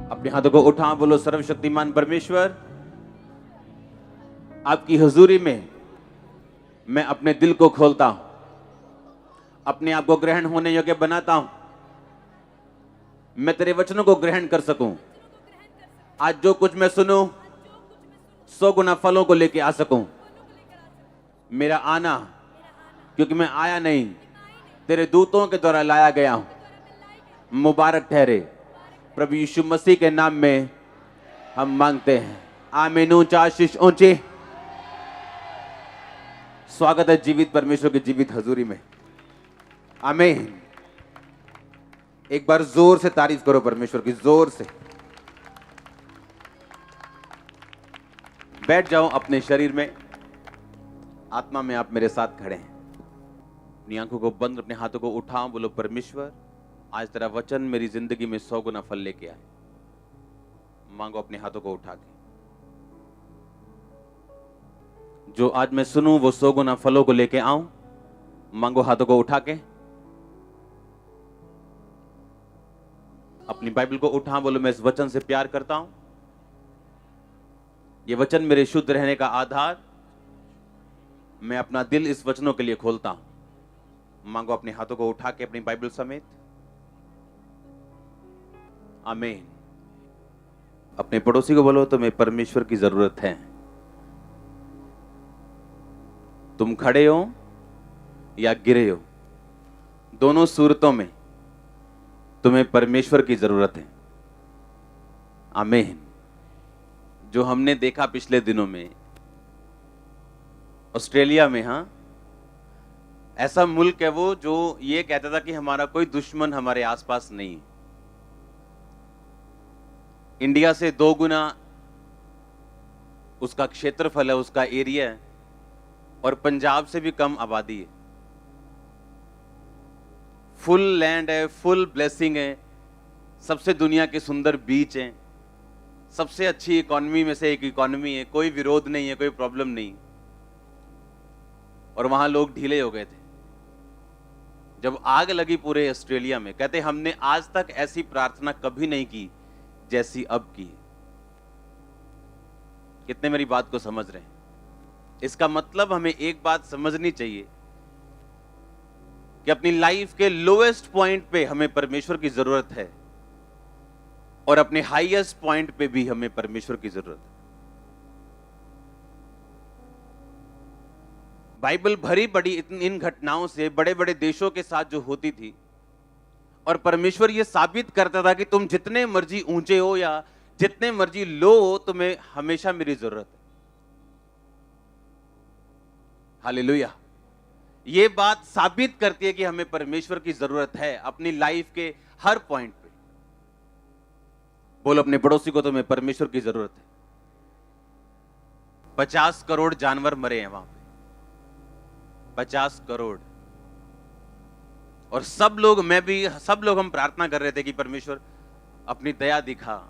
अपने हाथों को उठा, बोलो सर्वशक्तिमान परमेश्वर, आपकी हुजूरी में मैं अपने दिल को खोलता हूं, अपने आप को ग्रहण होने योग्य बनाता हूं, मैं तेरे वचनों को ग्रहण कर सकूं। आज जो कुछ मैं सुनूं 100 गुना फलों को लेके आ सकूं। मेरा आना, क्योंकि मैं आया नहीं, तेरे दूतों के द्वारा लाया गया हूं, मुबारक ठहरे। प्रभु यीशु मसीह के नाम में हम मांगते हैं, आमीन। ऊंचा आशीष ऊंची। स्वागत है जीवित परमेश्वर की जीवित हजूरी में, आमीन। एक बार जोर से तारीफ करो परमेश्वर की, जोर से। बैठ जाओ अपने शरीर में, आत्मा में आप मेरे साथ खड़े हैं। अपनी आंखों को बंद, अपने हाथों को उठाओ, बोलो परमेश्वर आज तेरा वचन मेरी जिंदगी में 100 गुना फल लेके आए। मांगो अपने हाथों को उठा के, जो आज मैं सुनूं वो 100 गुना फलों को लेके आऊं। मांगो हाथों को उठा के। अपनी बाइबल को उठा, बोलो मैं इस वचन से प्यार करता हूं, ये वचन मेरे शुद्ध रहने का आधार, मैं अपना दिल इस वचनों के लिए खोलता हूं। मांगो अपने हाथों को उठा के अपनी बाइबल समेत, आमीन। अपने पड़ोसी को बोलो तुम्हें परमेश्वर की जरूरत है। तुम खड़े हो या गिरे हो, दोनों सूरतों में तुम्हें परमेश्वर की जरूरत है, आमीन। जो हमने देखा पिछले दिनों में ऑस्ट्रेलिया में, हां, ऐसा मुल्क है वो जो ये कहता था कि हमारा कोई दुश्मन हमारे आसपास नहीं है। इंडिया से 2 गुना उसका क्षेत्रफल है, उसका एरिया है, और पंजाब से भी कम आबादी है। फुल लैंड है, फुल ब्लेसिंग है, सबसे दुनिया के सुंदर बीच हैं, सबसे अच्छी इकोनॉमी में से एक इकोनॉमी है, कोई विरोध नहीं है, कोई प्रॉब्लम नहीं। और वहां लोग ढीले हो गए थे जब आग लगी पूरे ऑस्ट्रेलिया में। कहते हमने आज तक ऐसी प्रार्थना कभी नहीं की जैसी अब की। कितने मेरी बात को समझ रहे हैं? इसका मतलब हमें एक बात समझनी चाहिए कि अपनी लाइफ के लोएस्ट पॉइंट पे हमें परमेश्वर की जरूरत है, और अपने हाईएस्ट पॉइंट पे भी हमें परमेश्वर की जरूरत है। बाइबल भरी बड़ी इन घटनाओं से बड़े बड़े देशों के साथ जो होती थी, और परमेश्वर यह साबित करता था कि तुम जितने मर्जी ऊंचे हो या जितने मर्जी लो हो, तुम्हें हमेशा मेरी जरूरत है। हालेलुया। यह बात साबित करती है कि हमें परमेश्वर की जरूरत है अपनी लाइफ के हर पॉइंट पे। बोलो अपने पड़ोसी को तुम्हें परमेश्वर की जरूरत है। 50 करोड़ जानवर मरे हैं वहां पे, 50 करोड़। और सब लोग, मैं भी, सब लोग हम प्रार्थना कर रहे थे कि परमेश्वर अपनी दया दिखा।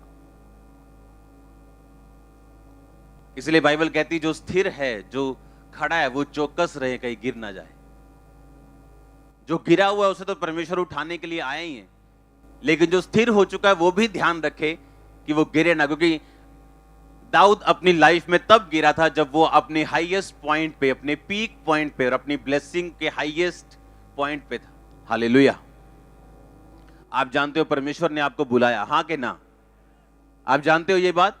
इसलिए बाइबल कहती जो स्थिर है, जो खड़ा है, वो चौकस रहे, कहीं गिर ना जाए। जो गिरा हुआ है उसे तो परमेश्वर उठाने के लिए आए ही है, लेकिन जो स्थिर हो चुका है वो भी ध्यान रखे कि वो गिरे ना। क्योंकि दाऊद अपनी लाइफ में तब गिरा था जब वो अपने हाईएस्ट पॉइंट पे, अपने पीक पॉइंट पे और अपनी ब्लेसिंग के हाईएस्ट पॉइंट पे था। हालेलुया। आप जानते हो परमेश्वर ने आपको बुलाया, हां कि ना? आप जानते हो ये बात?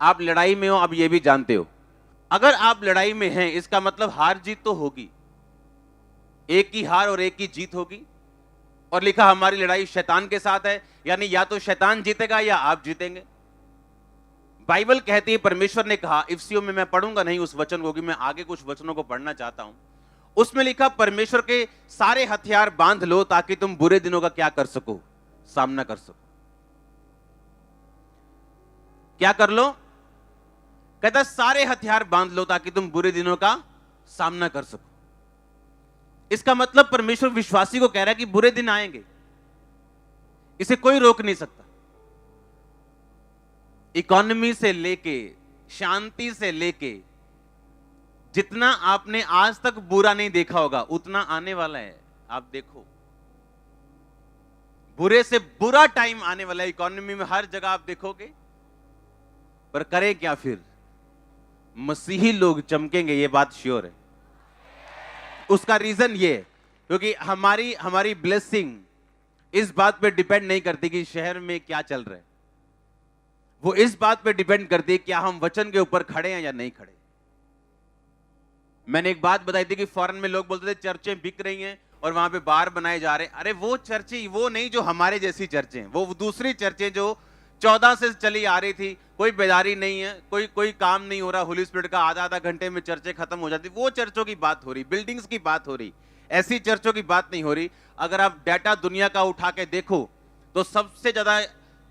आप लड़ाई में हो, आप ये भी जानते हो। अगर आप लड़ाई में हैं, इसका मतलब हार जीत तो होगी, एक की हार और एक की जीत होगी। और लिखा हमारी लड़ाई शैतान के साथ है, यानी या तो शैतान जीतेगा या आप जीतेंगे। बाइबल कहती है, परमेश्वर ने कहा, इफ्सियों में मैं पढ़ूंगा नहीं उस वचन को, कि मैं आगे कुछ वचनों को पढ़ना चाहता हूं। उसमें लिखा परमेश्वर के सारे हथियार बांध लो ताकि तुम बुरे दिनों का क्या कर सको? सामना कर सको। क्या कर लो? कहता सारे हथियार बांध लो ताकि तुम बुरे दिनों का सामना कर सको। इसका मतलब परमेश्वर विश्वासी को कह रहा है कि बुरे दिन आएंगे, इसे कोई रोक नहीं सकता। इकोनॉमी से लेके, शांति से लेके, जितना आपने आज तक बुरा नहीं देखा होगा उतना आने वाला है। आप देखो, बुरे से बुरा टाइम आने वाला है इकोनॉमी में, हर जगह आप देखोगे। पर करें क्या फिर? मसीही लोग चमकेंगे, ये बात श्योर है। उसका रीजन ये है क्योंकि हमारी ब्लेसिंग इस बात पे डिपेंड नहीं करती कि शहर में क्या चल रहा है, वो इस बात पे डिपेंड करती है क्या हम वचन के ऊपर खड़े हैं या नहीं खड़े। मैंने एक बात बताई थी कि फॉरेन में लोग बोलते थे चर्चें बिक रही हैं और वहां पे बार बनाए जा रहे हैं। अरे वो चर्चें वो नहीं जो हमारे जैसी चर्चें, वो दूसरी चर्चें जो 14 से चली आ रही थी, कोई बेदारी नहीं है, कोई काम नहीं हो रहा, होली स्पिरिट का आधा घंटे में चर्चें खत्म हो जाती, वो चर्चों की बात हो रही, बिल्डिंग्स की बात हो रही, ऐसी चर्चों की बात नहीं हो रही। अगर आप डाटा दुनिया का उठा के देखो तो सबसे ज्यादा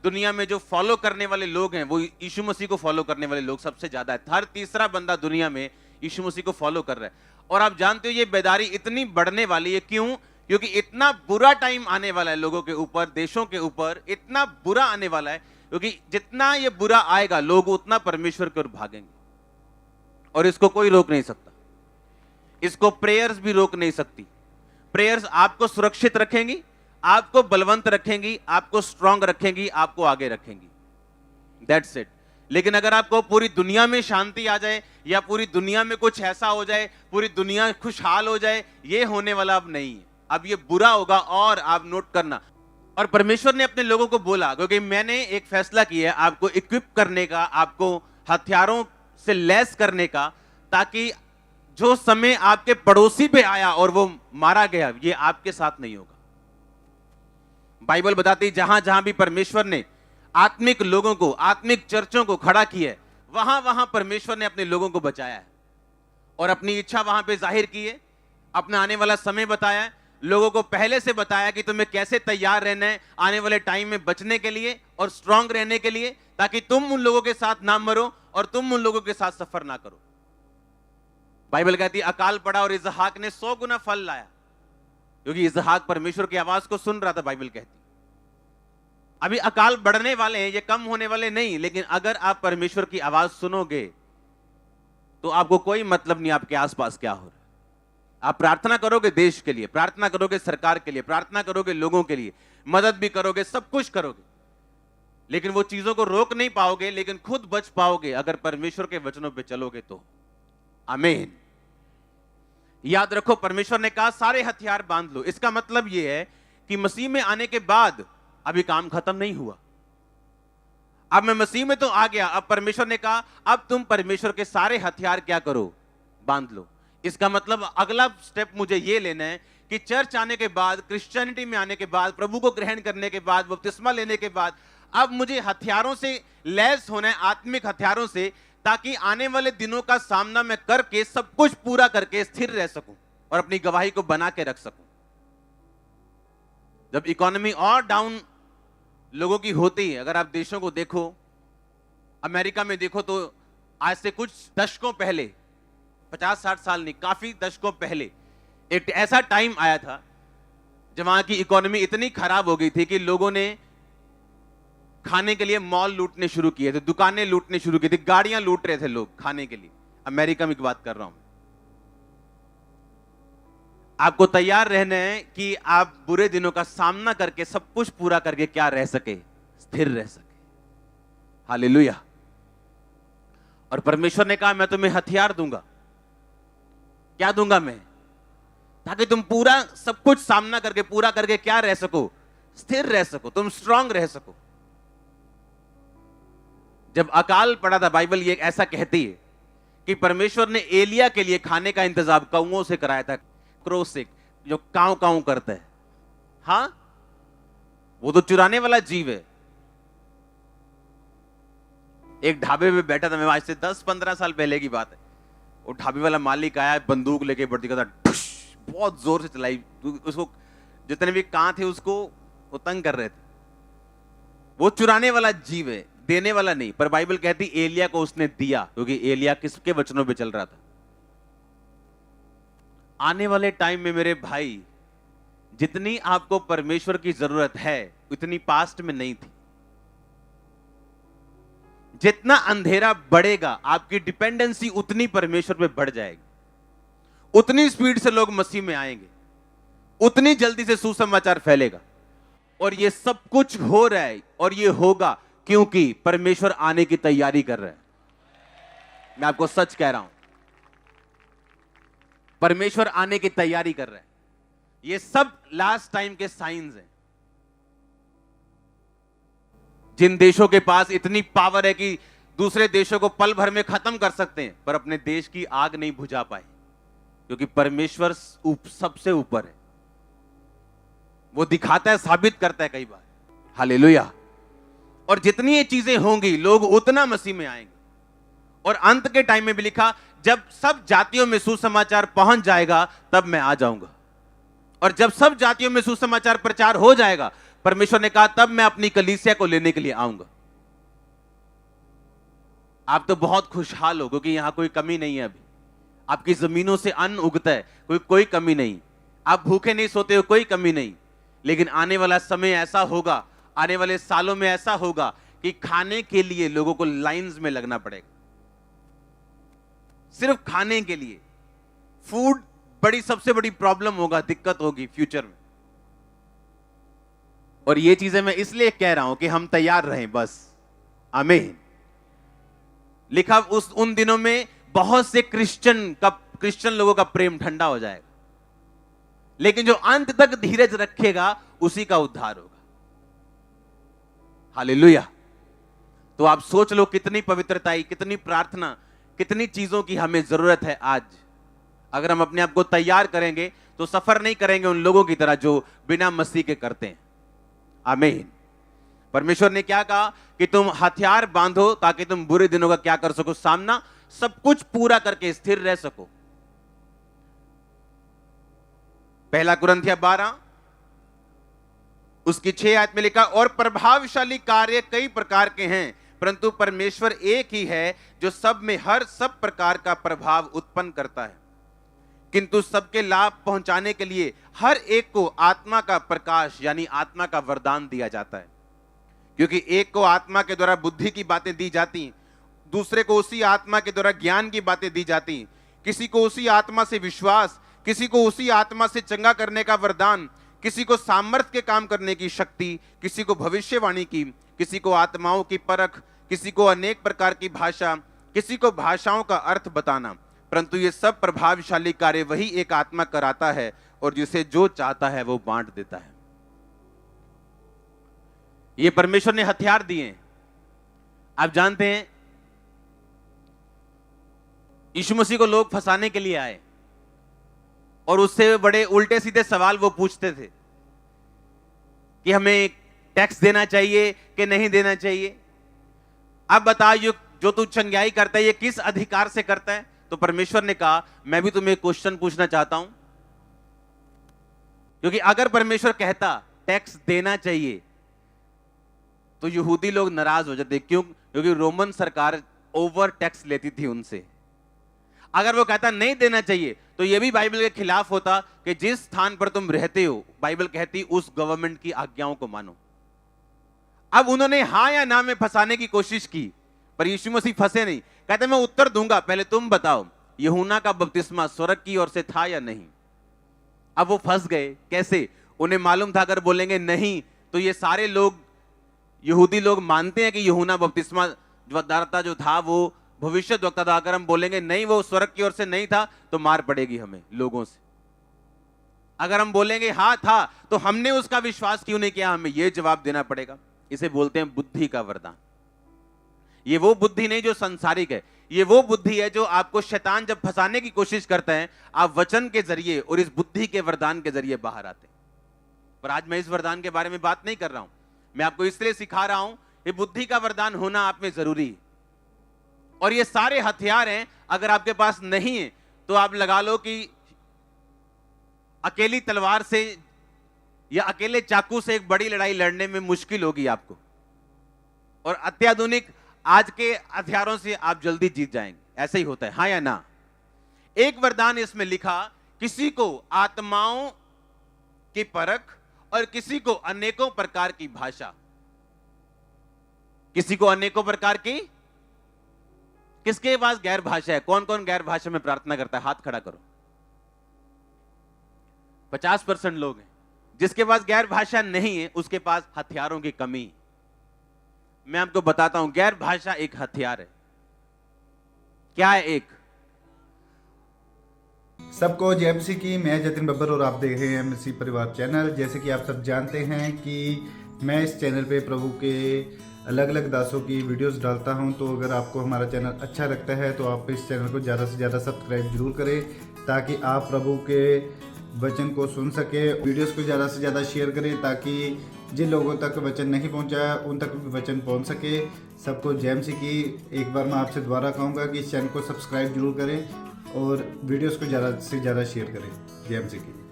दुनिया में जो फॉलो करने वाले लोग हैं वो यीशु मसीह को फॉलो करने वाले लोग सबसे ज्यादा है। हर तीसरा बंदा दुनिया में यीशु मसीह को फॉलो कर रहा है। और आप जानते हो ये बेदारी इतनी बढ़ने वाली है, क्यों? क्योंकि इतना बुरा टाइम आने वाला है लोगों के ऊपर, देशों के ऊपर इतना बुरा आने वाला है, क्योंकि जितना ये बुरा आएगा लोग उतना परमेश्वर की ओर भागेंगे और इसको कोई रोक नहीं सकता। इसको प्रेयर्स भी रोक नहीं सकती। प्रेयर्स आपको सुरक्षित रखेंगी, आपको बलवंत रखेंगी, आपको स्ट्रांग रखेंगी, आपको आगे रखेंगी। That's it. लेकिन अगर आपको पूरी दुनिया में शांति आ जाए या पूरी दुनिया में कुछ ऐसा हो जाए, पूरी दुनिया खुशहाल हो जाए, ये होने वाला अब नहीं है। अब ये बुरा होगा। और आप नोट करना, और परमेश्वर ने अपने लोगों को बोला, क्योंकि मैंने एक फैसला किया है आपको इक्विप करने का, आपको हथियारों से लैस करने का, ताकि जो समय आपके पड़ोसी पे आया और वो मारा गया, ये आपके साथ नहीं होगा। बाइबल बताती जहां जहां भी परमेश्वर ने आत्मिक लोगों को, आत्मिक चर्चों को खड़ा किया है, वहां वहां परमेश्वर ने अपने लोगों को बचाया है और अपनी इच्छा वहां पे जाहिर की है, अपना आने वाला समय बताया है, लोगों को पहले से बताया कि तुम्हें कैसे तैयार रहना है आने वाले टाइम में बचने के लिए और स्ट्रांग रहने के लिए, ताकि तुम उन लोगों के साथ ना मरो और तुम उन लोगों के साथ सफर ना करो। बाइबल कहती है अकाल पड़ा और इसहाक ने 100 गुना फल लाया, क्योंकि इसहाक परमेश्वर की आवाज को सुन रहा था। बाइबल कहती अभी अकाल बढ़ने वाले हैं, ये कम होने वाले नहीं, लेकिन अगर आप परमेश्वर की आवाज सुनोगे तो आपको कोई मतलब नहीं आपके आसपास क्या हो रहा है। आप प्रार्थना करोगे देश के लिए, प्रार्थना करोगे सरकार के लिए, प्रार्थना करोगे लोगों के लिए, मदद भी करोगे, सब कुछ करोगे, लेकिन वो चीजों को रोक नहीं पाओगे, लेकिन खुद बच पाओगे अगर परमेश्वर के वचनों पे चलोगे तो। आमीन। याद रखो, परमेश्वर ने कहा सारे हथियार बांध लो। इसका मतलब यह है कि मसीह में आने के बाद अभी काम खत्म नहीं हुआ। अब मैं मसीह में तो आ गया, अब परमेश्वर ने कहा अब तुम परमेश्वर के सारे हथियार क्या करो, बांध लो। इसका मतलब अगला स्टेप मुझे यह लेना है कि चर्च आने के बाद, क्रिश्चियनिटी में आने के बाद, प्रभु को ग्रहण करने के बाद, बपतिस्मा लेने के बाद, अब मुझे हथियारों से लैस होना है, आत्मिक हथियारों से, ताकि आने वाले दिनों का सामना मैं करके सब कुछ पूरा करके स्थिर रह सकूं और अपनी गवाही को बना के रख सकूं। जब इकोनॉमी और डाउन लोगों की होती है, अगर आप देशों को देखो, अमेरिका में देखो, तो आज से कुछ दशकों पहले, 50-60 साल नहीं, काफी दशकों पहले एक ऐसा टाइम आया था जब वहां की इकोनॉमी इतनी खराब हो गई थी कि लोगों ने खाने के लिए मॉल लूटने शुरू किए थे, दुकानें लूटने शुरू की थी, गाड़ियां लूट रहे थे लोग खाने के लिए। अमेरिका में की बात कर रहा हूं। आपको तैयार रहना है कि आप बुरे दिनों का सामना करके सब कुछ पूरा करके क्या रह सके, स्थिर रह सके। हालेलुया। और परमेश्वर ने कहा मैं तुम्हें हथियार दूंगा। क्या दूंगा मैं? ताकि तुम पूरा सब कुछ सामना करके, पूरा करके क्या रह सको, स्थिर रह सको, तुम स्ट्रांग रह सको। जब अकाल पड़ा था, बाइबल ये ऐसा कहती है कि परमेश्वर ने एलिया के लिए खाने का इंतजाम कौओं से कराया था, क्रो से, जो काऊ काऊ करता है। हां, वो तो चुराने वाला जीव है। एक ढाबे पे बैठा था मैं, आज से 10-15 साल पहले की बात है। वो ढाबे वाला मालिक आया, बंदूक लेके बढ़ती था, बहुत जोर से चलाई, उसको जितने भी कां थे उसको वो तंग कर रहे थे। वो चुराने वाला जीव है, देने वाला नहीं। पर बाइबल कहती एलिया को उसने दिया, क्योंकि एलिया किसके वचनों पे चल रहा था। आने वाले टाइम में मेरे भाई, जितनी आपको परमेश्वर की जरूरत है उतनी पास्ट में नहीं थी। जितना अंधेरा बढ़ेगा, आपकी डिपेंडेंसी उतनी परमेश्वर पे बढ़ जाएगी, उतनी स्पीड से लोग मसीह में आएंगे, उतनी जल्दी से सुसमाचार फैलेगा। और ये सब कुछ हो रहा है और ये होगा क्योंकि परमेश्वर आने की तैयारी कर रहा है। मैं आपको सच कह रहा हूं, परमेश्वर आने की तैयारी कर रहा है। ये सब लास्ट टाइम के साइंस हैं। जिन देशों के पास इतनी पावर है कि दूसरे देशों को पल भर में खत्म कर सकते हैं, पर अपने देश की आग नहीं बुझा पाए, क्योंकि परमेश्वर सबसे ऊपर है। वो दिखाता है, साबित करता है कई बार। हालेलुया। और जितनी ये चीजें होंगी, लोग उतना मसीह में आएंगे। और अंत के टाइम में भी लिखा, जब सब जातियों में सुसमाचार पहुंच जाएगा तब मैं आ जाऊंगा। और जब सब जातियों में सुसमाचार प्रचार हो जाएगा, परमेश्वर ने कहा, तब मैं अपनी कलीसिया को लेने के लिए आऊंगा। आप तो बहुत खुशहाल हो, क्योंकि यहां कोई कमी नहीं है। अभी आपकी जमीनों से अन्न उगता है, कोई कमी नहीं। आप भूखे नहीं सोते हो, कोई कमी नहीं। लेकिन आने वाला समय ऐसा होगा, आने वाले सालों में ऐसा होगा कि खाने के लिए लोगों को लाइंस में लगना पड़ेगा, सिर्फ खाने के लिए। फूड सबसे बड़ी प्रॉब्लम होगा, दिक्कत होगी फ्यूचर में। और ये चीजें मैं इसलिए कह रहा हूं कि हम तैयार रहें बस। आमीन। लिखा, उन दिनों में बहुत से क्रिश्चियन लोगों का प्रेम ठंडा हो जाएगा, लेकिन जो अंत तक धीरज रखेगा उसी का उद्धार होगा। हालेलुया। तो आप सोच लो, कितनी पवित्रता, कितनी प्रार्थना, कितनी चीजों की हमें जरूरत है आज। अगर हम अपने आप को तैयार करेंगे तो सफर नहीं करेंगे उन लोगों की तरह जो बिना मसीह के करते हैं। आमीन। परमेश्वर ने क्या कहा कि तुम हथियार बांधो ताकि तुम बुरे दिनों का क्या कर सको, सामना, सब कुछ पूरा करके स्थिर रह सको। पहला कुरिन्थियों 12 उसकी 6 आयत में लिखा, और प्रभावशाली कार्य कई प्रकार के हैं, परंतु परमेश्वर एक ही है जो सब में हर सब प्रकार का प्रभाव उत्पन्न करता है, किंतु सबके लाभ पहुंचाने के लिए हर एक को आत्मा का प्रकाश यानी आत्मा का वरदान दिया जाता है। क्योंकि एक को आत्मा के द्वारा बुद्धि की बातें दी जाती, दूसरे को उसी आत्मा के द्वारा ज्ञान की बातें दी जाती, किसी को उसी आत्मा से विश्वास, किसी को उसी आत्मा से चंगा करने का वरदान, किसी को सामर्थ्य के काम करने की शक्ति, किसी को भविष्यवाणी की, किसी को आत्माओं की परख, किसी को अनेक प्रकार की भाषा, किसी को भाषाओं का अर्थ बताना। परंतु ये सब प्रभावशाली कार्य वही एक आत्मा कराता है, और जिसे जो चाहता है वो बांट देता है। ये परमेश्वर ने हथियार दिए हैं। आप जानते हैं, यीशु मसीह को लोग फंसाने के लिए आए और उससे बड़े उल्टे सीधे सवाल वो पूछते थे कि हमें टैक्स देना चाहिए कि नहीं देना चाहिए। अब बता, जो तू चंगाई करता है ये किस अधिकार से करता है? तो परमेश्वर ने कहा, मैं भी तुम्हें क्वेश्चन पूछना चाहता हूं, क्योंकि अगर परमेश्वर कहता टैक्स देना चाहिए तो यहूदी लोग नाराज हो जाते। क्यों? क्योंकि रोमन सरकार ओवर टैक्स लेती थी उनसे। अगर वो कहता नहीं देना चाहिए तो यह भी बाइबल के खिलाफ होता कि जिस स्थान पर तुम रहते हो, बाइबल कहती उस गवर्नमेंट की आज्ञाओं को मानो। अब उन्होंने हां या ना में फंसाने की कोशिश की, पर यीशु मसीह फंसे नहीं। कहते मैं उत्तर दूंगा, पहले तुम बताओ यूहन्ना का बपतिस्मा स्वर्ग की ओर से था या नहीं? अब वो फंस गए। कैसे? उन्हें मालूम था अगर बोलेंगे नहीं तो ये सारे लोग, यहूदी लोग मानते हैं कि यूहन्ना बपतिस्मा दाता जो था वो भविष्यद्वक्ता था। अगर हम बोलेंगे नहीं वो स्वर्ग की ओर से नहीं था तो मार पड़ेगी हमें लोगों से। अगर हम बोलेंगे हाँ था तो हमने उसका विश्वास क्यों नहीं किया, हमें यह जवाब देना पड़ेगा। इसे बोलते हैं बुद्धि का वरदान। ये वो बुद्धि नहीं जो संसारिक है, ये वो बुद्धि है जो आपको शैतान जब फंसाने की कोशिश करता है, आप वचन के जरिए और इस बुद्धि के वरदान के जरिए बाहर आते हैं। पर आज मैं इस वरदान के बारे में बात नहीं कर रहा हूं, मैं आपको इसलिए सिखा रहा हूं ये बुद्धि का वरदान होना आप में जरूरी है। और ये सारे हथियार हैं, अगर आपके पास नहीं है तो आप लगा लो कि अकेली तलवार से या अकेले चाकू से एक बड़ी लड़ाई लड़ने में मुश्किल होगी आपको, और अत्याधुनिक आज के हथियारों से आप जल्दी जीत जाएंगे। ऐसा ही होता है, हाँ या ना? एक वरदान इसमें लिखा, किसी को आत्माओं की परख और किसी को अनेकों प्रकार की भाषा। किसी को अनेकों प्रकार की, किसके पास गैर भाषा है? कौन कौन गैर भाषा में प्रार्थना करता है? हाथ खड़ा करो। 50% लोग हैं। जिसके पास गैर भाषा नहीं है उसके पास हथियारों की कमी है। मैं आपको बताता हूं, गैर भाषा एक हथियार है। क्या है? एक। सबको जय मसीह की। मैं जतिन बब्बर और आप देख रहे हैं मसीह परिवार चैनल। जैसे कि आप सब जानते हैं कि मैं इस चैनल पे प्रभु के अलग अलग दासों की वीडियोस डालता हूं, तो अगर आपको हमारा चैनल अच्छा लगता है तो आप इस चैनल को ज़्यादा से ज़्यादा सब्सक्राइब जरूर करें, ताकि आप प्रभु के वचन को सुन सके। वीडियोस को ज़्यादा से ज़्यादा शेयर करें ताकि जिन लोगों तक वचन नहीं पहुंचा उन तक भी वचन पहुंच सके। सबको जय मसीह की। एक बार मैं आपसे दोबारा कहूँगा कि इस चैनल को सब्सक्राइब जरूर करें और वीडियोस को ज़्यादा से ज़्यादा शेयर करें। जय मसीह की।